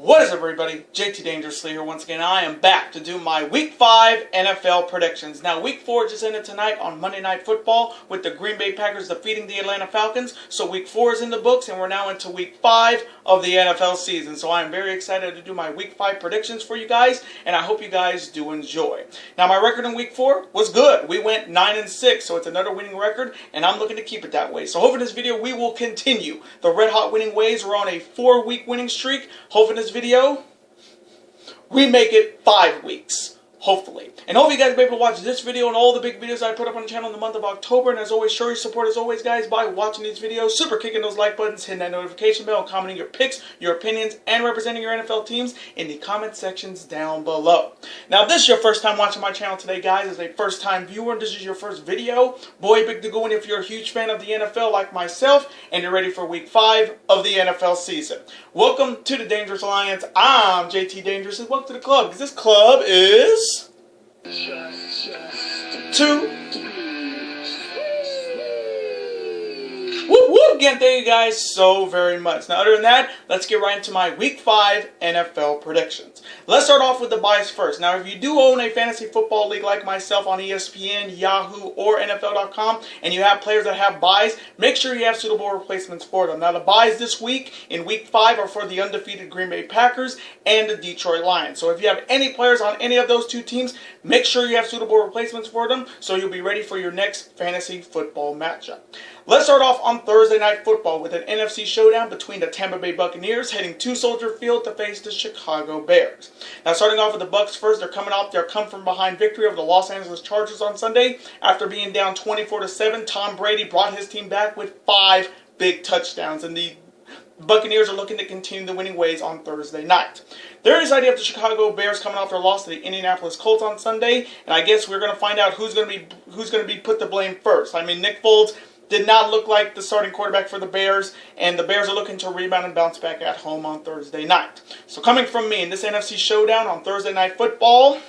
What is up, everybody? JT Dangerously here once again. I am back to do my Week 5 NFL predictions. Now, Week 4 just ended tonight on Monday Night Football with the Green Bay Packers defeating the Atlanta Falcons. So Week 4 is in the books, and we're now into Week 5 of the NFL season. So I am very excited to do my Week 5 predictions for you guys, and I hope you guys do enjoy. Now, my record in Week 4 was good. We went 9-6, so it's another winning record, and I'm looking to keep it that way. So hopefully in this video, we will continue the red-hot winning ways. We're on a 4-week winning streak. Hopefully in this video, we make it 5 weeks. Hopefully. And hopefully you guys will be able to watch this video and all the big videos I put up on the channel in the month of October. And as always, show your support as always, guys, by watching these videos, super kicking those like buttons, hitting that notification bell, commenting your picks, your opinions, and representing your NFL teams in the comment sections down below. Now, if this is your first time watching my channel today, guys, as a first time viewer, and this is your first video, boy, big to go in if you're a huge fan of the NFL like myself, and you're ready for Week 5 of the NFL season. Welcome to the Dangerous Alliance. I'm JT Dangerous, and welcome to the club, because this club is two. Whoop whoop! Again, thank you guys so very much. Now, other than that, let's get right into my Week 5 NFL predictions. Let's start off with the buys first. Now, if you do own a fantasy football league like myself on ESPN, Yahoo, or NFL.com, and you have players that have buys, make sure you have suitable replacements for them. Now, the buys this week in Week 5 are for the undefeated Green Bay Packers and the Detroit Lions. So if you have any players on any of those two teams, make sure you have suitable replacements for them so you'll be ready for your next fantasy football matchup. Let's start off on Thursday Night Football with an NFC showdown between the Tampa Bay Buccaneers heading to Soldier Field to face the Chicago Bears. Now, starting off with the Bucs first, they're coming off their come-from-behind victory over the Los Angeles Chargers on Sunday. After being down 24-7, Tom Brady brought his team back with 5 big touchdowns, and the Buccaneers are looking to continue the winning ways on Thursday night. There is the idea of the Chicago Bears coming off their loss to the Indianapolis Colts on Sunday, and I guess we're going to find out who's going to be put the blame first. I mean, Nick Foles did not look like the starting quarterback for the Bears, and the Bears are looking to rebound and bounce back at home on Thursday night. So coming from me in this NFC showdown on Thursday Night Football,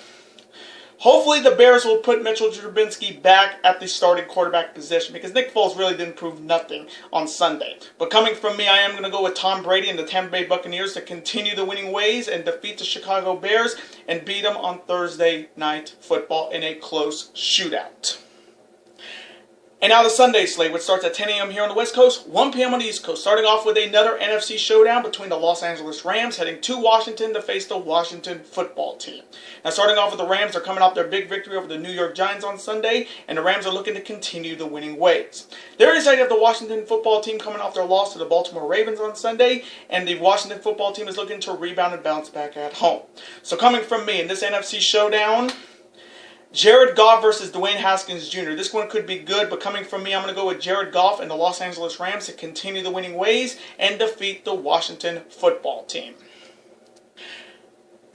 hopefully the Bears will put Mitchell Trubisky back at the starting quarterback position because Nick Foles really didn't prove nothing on Sunday. But coming from me, I am going to go with Tom Brady and the Tampa Bay Buccaneers to continue the winning ways and defeat the Chicago Bears and beat them on Thursday Night Football in a close shootout. And now the Sunday slate, which starts at 10 a.m. here on the West Coast, 1 p.m. on the East Coast. Starting off with another NFC showdown between the Los Angeles Rams heading to Washington to face the Washington football team. Now, starting off with the Rams, they're coming off their big victory over the New York Giants on Sunday, and the Rams are looking to continue the winning ways. They're excited of the Washington football team coming off their loss to the Baltimore Ravens on Sunday, and the Washington football team is looking to rebound and bounce back at home. So coming from me in this NFC showdown, Jared Goff versus Dwayne Haskins Jr. This one could be good, but coming from me, I'm going to go with Jared Goff and the Los Angeles Rams to continue the winning ways and defeat the Washington football team.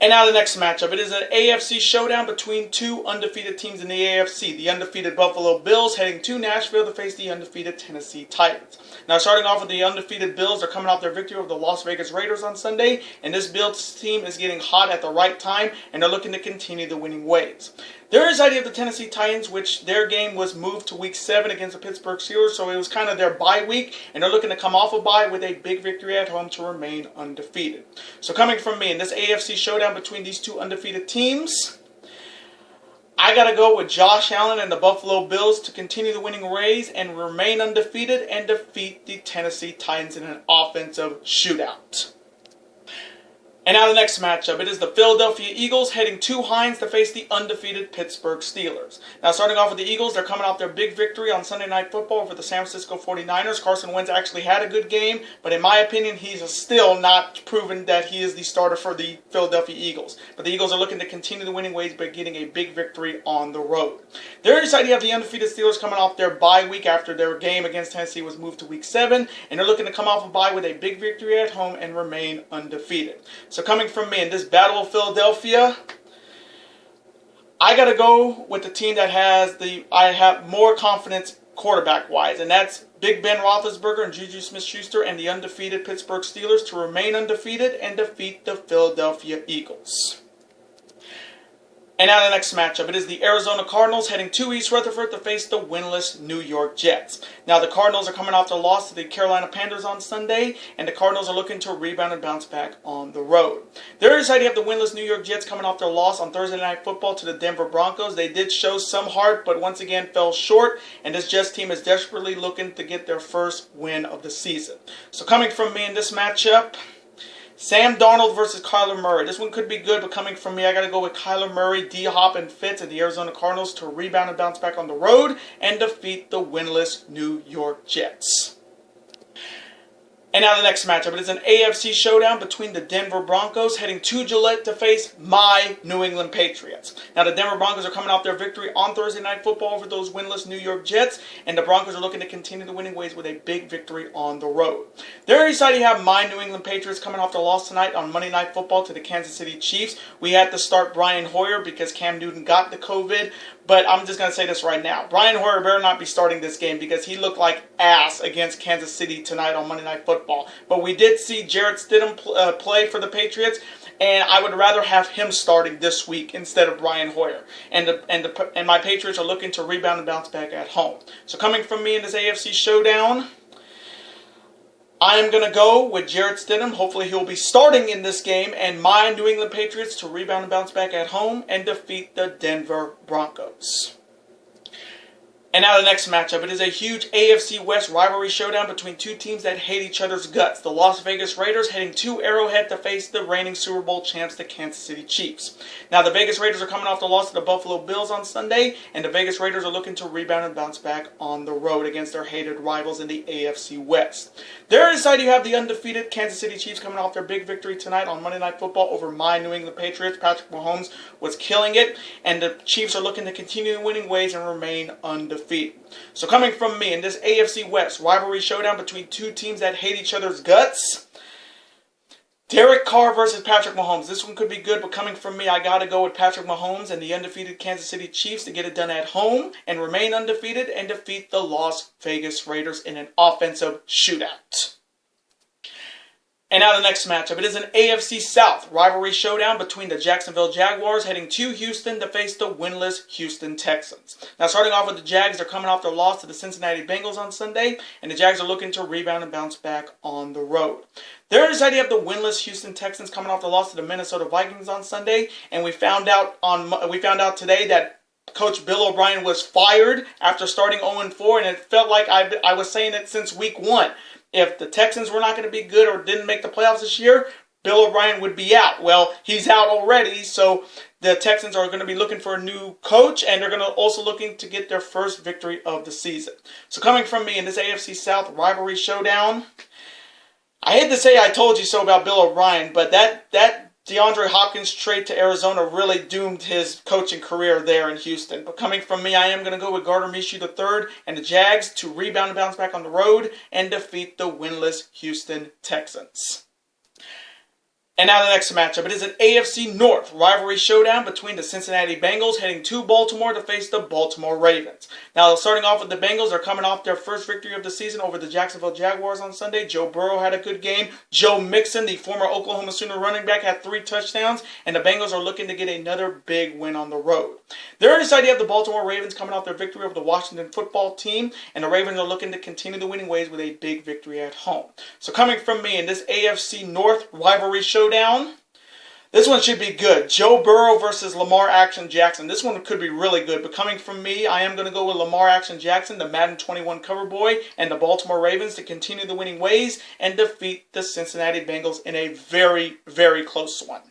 And now the next matchup. It is an AFC showdown between two undefeated teams in the AFC. The undefeated Buffalo Bills heading to Nashville to face the undefeated Tennessee Titans. Now, starting off with the undefeated Bills, they're coming off their victory over the Las Vegas Raiders on Sunday, and this Bills team is getting hot at the right time, and they're looking to continue the winning ways. There is the idea of the Tennessee Titans, which their game was moved to Week 7 against the Pittsburgh Steelers, so it was kind of their bye week, and they're looking to come off a bye with a big victory at home to remain undefeated. So coming from me in this AFC showdown between these two undefeated teams, I got to go with Josh Allen and the Buffalo Bills to continue the winning ways and remain undefeated and defeat the Tennessee Titans in an offensive shootout. And now the next matchup, it is the Philadelphia Eagles heading to Hines to face the undefeated Pittsburgh Steelers. Now, starting off with the Eagles, they're coming off their big victory on Sunday Night Football over the San Francisco 49ers. Carson Wentz actually had a good game, but in my opinion, he's still not proven that he is the starter for the Philadelphia Eagles. But the Eagles are looking to continue the winning ways by getting a big victory on the road. They're excited to have the undefeated Steelers coming off their bye week after their game against Tennessee was moved to Week 7, and they're looking to come off a bye with a big victory at home and remain undefeated. So coming from me in this Battle of Philadelphia, I got to go with the team that I have more confidence quarterback-wise, and that's Big Ben Roethlisberger and Juju Smith-Schuster and the undefeated Pittsburgh Steelers to remain undefeated and defeat the Philadelphia Eagles. And now the next matchup, it is the Arizona Cardinals heading to East Rutherford to face the winless New York Jets. Now the Cardinals are coming off their loss to the Carolina Panthers on Sunday, and the Cardinals are looking to rebound and bounce back on the road. They're excited to have the winless New York Jets coming off their loss on Thursday Night Football to the Denver Broncos. They did show some heart, but once again fell short, and this Jets team is desperately looking to get their first win of the season. So coming from me in this matchup, Sam Darnold versus Kyler Murray. This one could be good, but coming from me, I got to go with Kyler Murray, D-Hop, and Fitz and the Arizona Cardinals to rebound and bounce back on the road and defeat the winless New York Jets. And now the next matchup. It is an AFC showdown between the Denver Broncos heading to Gillette to face my New England Patriots. Now the Denver Broncos are coming off their victory on Thursday Night Football over those winless New York Jets, and the Broncos are looking to continue the winning ways with a big victory on the road. They're excited to have my New England Patriots coming off their loss tonight on Monday Night Football to the Kansas City Chiefs. We had to start Brian Hoyer because Cam Newton got the COVID. But I'm just going to say this right now. Brian Hoyer better not be starting this game because he looked like ass against Kansas City tonight on Monday Night Football. But we did see Jarrett Stidham play for the Patriots, and I would rather have him starting this week instead of Brian Hoyer. And my Patriots are looking to rebound and bounce back at home. So coming from me in this AFC showdown, I am going to go with Jarrett Stidham. Hopefully he'll be starting in this game, and my New England Patriots to rebound and bounce back at home and defeat the Denver Broncos. And now the next matchup. It is a huge AFC West rivalry showdown between two teams that hate each other's guts. The Las Vegas Raiders heading to Arrowhead to face the reigning Super Bowl champs, the Kansas City Chiefs. Now the Vegas Raiders are coming off the loss to the Buffalo Bills on Sunday, and the Vegas Raiders are looking to rebound and bounce back on the road against their hated rivals in the AFC West. They're excited to have the undefeated Kansas City Chiefs coming off their big victory tonight on Monday Night Football over my New England Patriots. Patrick Mahomes was killing it, and the Chiefs are looking to continue winning ways and remain undefeated. So coming from me in this AFC West rivalry showdown between two teams that hate each other's guts, Derek Carr versus Patrick Mahomes. This one could be good, but coming from me, I got to go with Patrick Mahomes and the undefeated Kansas City Chiefs to get it done at home and remain undefeated and defeat the Las Vegas Raiders in an offensive shootout. And now the next matchup. It is an AFC South rivalry showdown between the Jacksonville Jaguars heading to Houston to face the winless Houston Texans. Now starting off with the Jags, they're coming off their loss to the Cincinnati Bengals on Sunday, and the Jags are looking to rebound and bounce back on the road. They're excited to have the winless Houston Texans coming off the loss to the Minnesota Vikings on Sunday, and we found out today that Coach Bill O'Brien was fired after starting 0-4, and it felt like I was saying it since week 1. If the Texans were not going to be good or didn't make the playoffs this year, Bill O'Brien would be out. Well, he's out already, so the Texans are going to be looking for a new coach, and they're going to also looking to get their first victory of the season. So coming from me in this AFC South rivalry showdown, I hate to say I told you so about Bill O'Brien, but that DeAndre Hopkins trade to Arizona really doomed his coaching career there in Houston. But coming from me, I am going to go with Gardner Minshew III and the Jags to rebound and bounce back on the road and defeat the winless Houston Texans. And now the next matchup. It is an AFC North rivalry showdown between the Cincinnati Bengals heading to Baltimore to face the Baltimore Ravens. Now, starting off with the Bengals, they're coming off their first victory of the season over the Jacksonville Jaguars on Sunday. Joe Burrow had a good game. Joe Mixon, the former Oklahoma Sooner running back, had 3 touchdowns, and the Bengals are looking to get another big win on the road. They're excited to have the Baltimore Ravens coming off their victory over the Washington football team, and the Ravens are looking to continue the winning ways with a big victory at home. So coming from me in this AFC North rivalry showdown, this one should be good. Joe Burrow versus Lamar Action Jackson. This one could be really good, but coming from me, I am going to go with Lamar Action Jackson, the Madden 21 cover boy, and the Baltimore Ravens to continue the winning ways and defeat the Cincinnati Bengals in a very, very close one.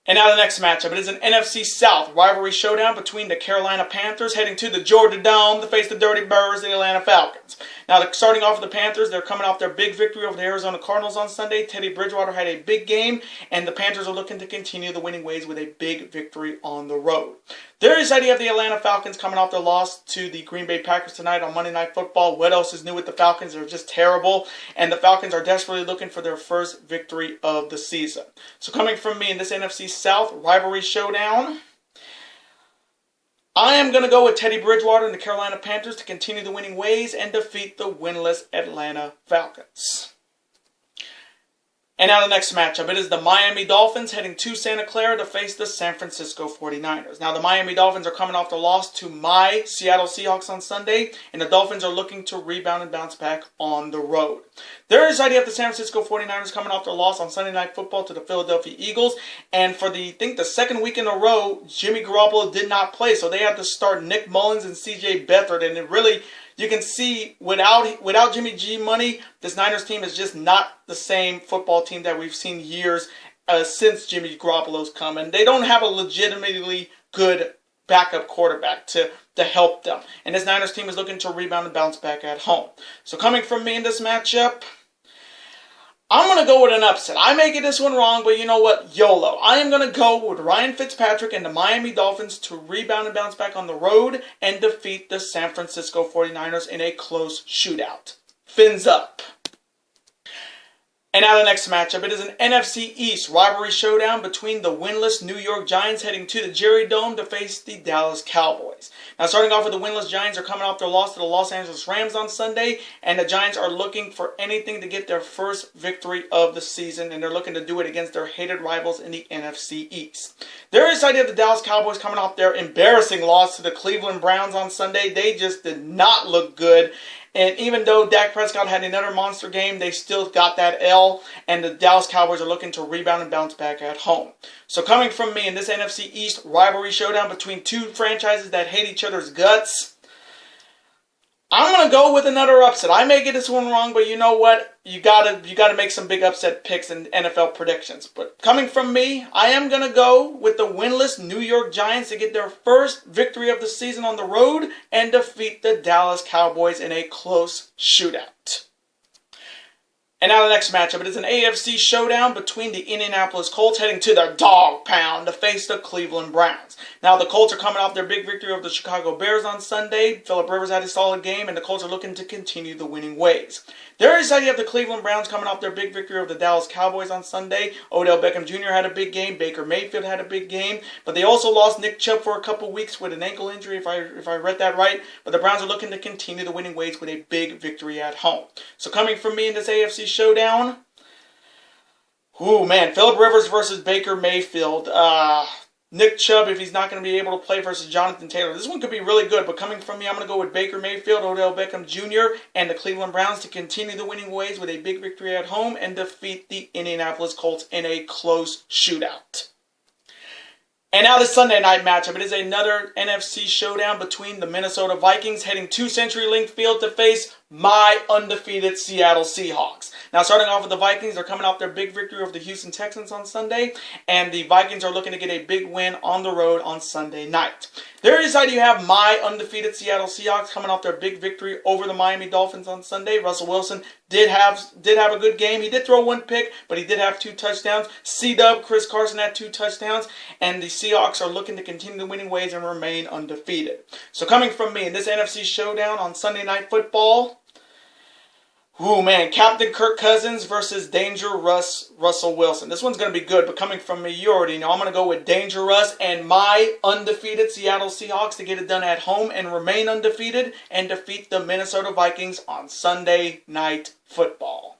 And now the next matchup. It is an NFC South rivalry showdown between the Carolina Panthers heading to the Georgia Dome to face the Dirty Birds, the Atlanta Falcons. Now, starting off with the Panthers, they're coming off their big victory over the Arizona Cardinals on Sunday. Teddy Bridgewater had a big game, and the Panthers are looking to continue the winning ways with a big victory on the road. There is the idea of the Atlanta Falcons coming off their loss to the Green Bay Packers tonight on Monday Night Football. What else is new with the Falcons? They're just terrible, and the Falcons are desperately looking for their first victory of the season. So coming from me in this NFC South rivalry showdown, I am going to go with Teddy Bridgewater and the Carolina Panthers to continue the winning ways and defeat the winless Atlanta Falcons. And now the next matchup, it is the Miami Dolphins heading to Santa Clara to face the San Francisco 49ers. Now the Miami Dolphins are coming off the loss to my Seattle Seahawks on Sunday, and the Dolphins are looking to rebound and bounce back on the road. There is idea of the San Francisco 49ers coming off their loss on Sunday Night Football to the Philadelphia Eagles, and for the second week in a row, Jimmy Garoppolo did not play, so they had to start Nick Mullins and C.J. Beathard, and it really, you can see without Jimmy G money, this Niners team is just not the same football team that we've seen years since Jimmy Garoppolo's come. And they don't have a legitimately good backup quarterback to help them. And this Niners team is looking to rebound and bounce back at home. So coming from me in this matchup, I'm going to go with an upset. I may get this one wrong, but you know what? YOLO. I am going to go with Ryan Fitzpatrick and the Miami Dolphins to rebound and bounce back on the road and defeat the San Francisco 49ers in a close shootout. Fins up. And now the next matchup, it is an NFC East rivalry showdown between the winless New York Giants heading to the Jerry Dome to face the Dallas Cowboys. Now starting off with the winless Giants are coming off their loss to the Los Angeles Rams on Sunday, and the Giants are looking for anything to get their first victory of the season, and they're looking to do it against their hated rivals in the NFC East. There is idea of the Dallas Cowboys coming off their embarrassing loss to the Cleveland Browns on Sunday. They just did not look good. And even though Dak Prescott had another monster game, they still got that L, and the Dallas Cowboys are looking to rebound and bounce back at home. So coming from me in this NFC East rivalry showdown between two franchises that hate each other's guts, I'm going to go with another upset. I may get this one wrong, but you know what? You gotta make some big upset picks in NFL predictions. But coming from me, I am going to go with the winless New York Giants to get their first victory of the season on the road and defeat the Dallas Cowboys in a close shootout. And now the next matchup, it is an AFC showdown between the Indianapolis Colts heading to the Dog Pound to face the Cleveland Browns. Now the Colts are coming off their big victory over the Chicago Bears on Sunday. Phillip Rivers had a solid game, and the Colts are looking to continue the winning ways. There is idea of the Cleveland Browns coming off their big victory over the Dallas Cowboys on Sunday. Odell Beckham Jr. had a big game. Baker Mayfield had a big game. But they also lost Nick Chubb for a couple weeks with an ankle injury, if I read that right. But the Browns are looking to continue the winning ways with a big victory at home. So coming from me in this AFC showdown, ooh man, Phillip Rivers versus Baker Mayfield. Nick Chubb, if he's not going to be able to play, versus Jonathan Taylor. This one could be really good, but coming from me, I'm going to go with Baker Mayfield, Odell Beckham Jr., and the Cleveland Browns to continue the winning ways with a big victory at home and defeat the Indianapolis Colts in a close shootout. And now the Sunday night matchup. It is another NFC showdown between the Minnesota Vikings heading to CenturyLink Field to face my undefeated Seattle Seahawks. Now starting off with the Vikings, they're coming off their big victory over the Houston Texans on Sunday, and the Vikings are looking to get a big win on the road on Sunday night. There is how you have my undefeated Seattle Seahawks coming off their big victory over the Miami Dolphins on Sunday. Russell Wilson did have a good game. He did throw one pick, but he did have 2 touchdowns. C-Dub, Chris Carson had 2 touchdowns, and the Seahawks are looking to continue the winning ways and remain undefeated. So coming from me in this NFC showdown on Sunday Night Football, ooh, man, Captain Kirk Cousins versus Danger Russell Wilson. This one's going to be good, but coming from me, you already know. I'm going to go with Danger Russ and my undefeated Seattle Seahawks to get it done at home and remain undefeated and defeat the Minnesota Vikings on Sunday Night Football.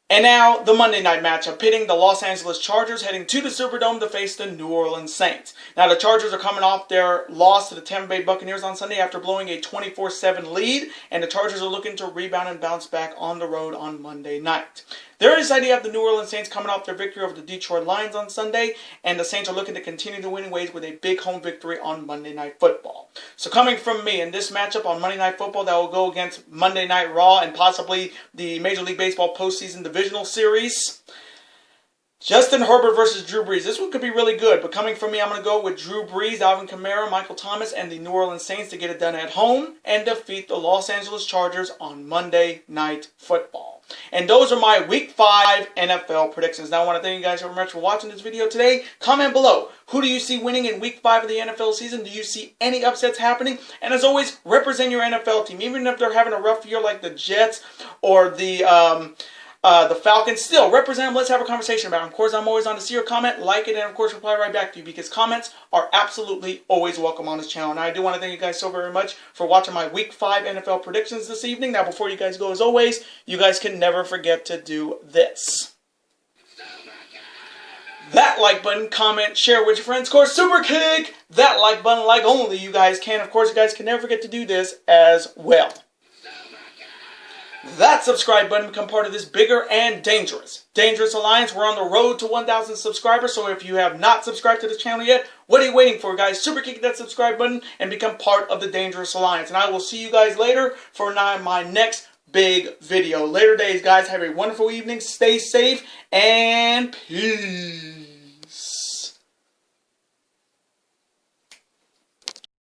And now, the Monday night matchup, pitting the Los Angeles Chargers heading to the Superdome to face the New Orleans Saints. Now, the Chargers are coming off their loss to the Tampa Bay Buccaneers on Sunday after blowing a 24-7 lead, and the Chargers are looking to rebound and bounce back on the road on Monday night. There is idea of the New Orleans Saints coming off their victory over the Detroit Lions on Sunday, and the Saints are looking to continue the winning ways with a big home victory on Monday Night Football. So coming from me in this matchup on Monday Night Football that will go against Monday Night Raw and possibly the Major League Baseball postseason divisional series, Justin Herbert versus Drew Brees. This one could be really good, but coming from me, I'm going to go with Drew Brees, Alvin Kamara, Michael Thomas, and the New Orleans Saints to get it done at home and defeat the Los Angeles Chargers on Monday Night Football. And those are my Week 5 NFL predictions. Now, I want to thank you guys very much for watching this video today. Comment below. Who do you see winning in Week 5 of the NFL season? Do you see any upsets happening? And as always, represent your NFL team. Even if they're having a rough year like the Jets or the the Falcons. Still, represent them. Let's have a conversation about them. Of course, I'm always on to see your comment, like it, and of course, reply right back to you because comments are absolutely always welcome on this channel. Now, I do want to thank you guys so very much for watching my Week 5 NFL predictions this evening. Now, before you guys go, as always, you guys can never forget to do this. That like button, comment, share with your friends. Of course, super kick that like button like only you guys can. Of course, you guys can never forget to do this as well. That subscribe button, become part of this bigger and dangerous alliance. We're on the road to 1,000 subscribers, so if you have not subscribed to this channel yet, what are you waiting for, guys? Super kick that subscribe button and become part of the dangerous alliance. And I will see you guys later for my next big video. Later days, guys. Have a wonderful evening. Stay safe and peace.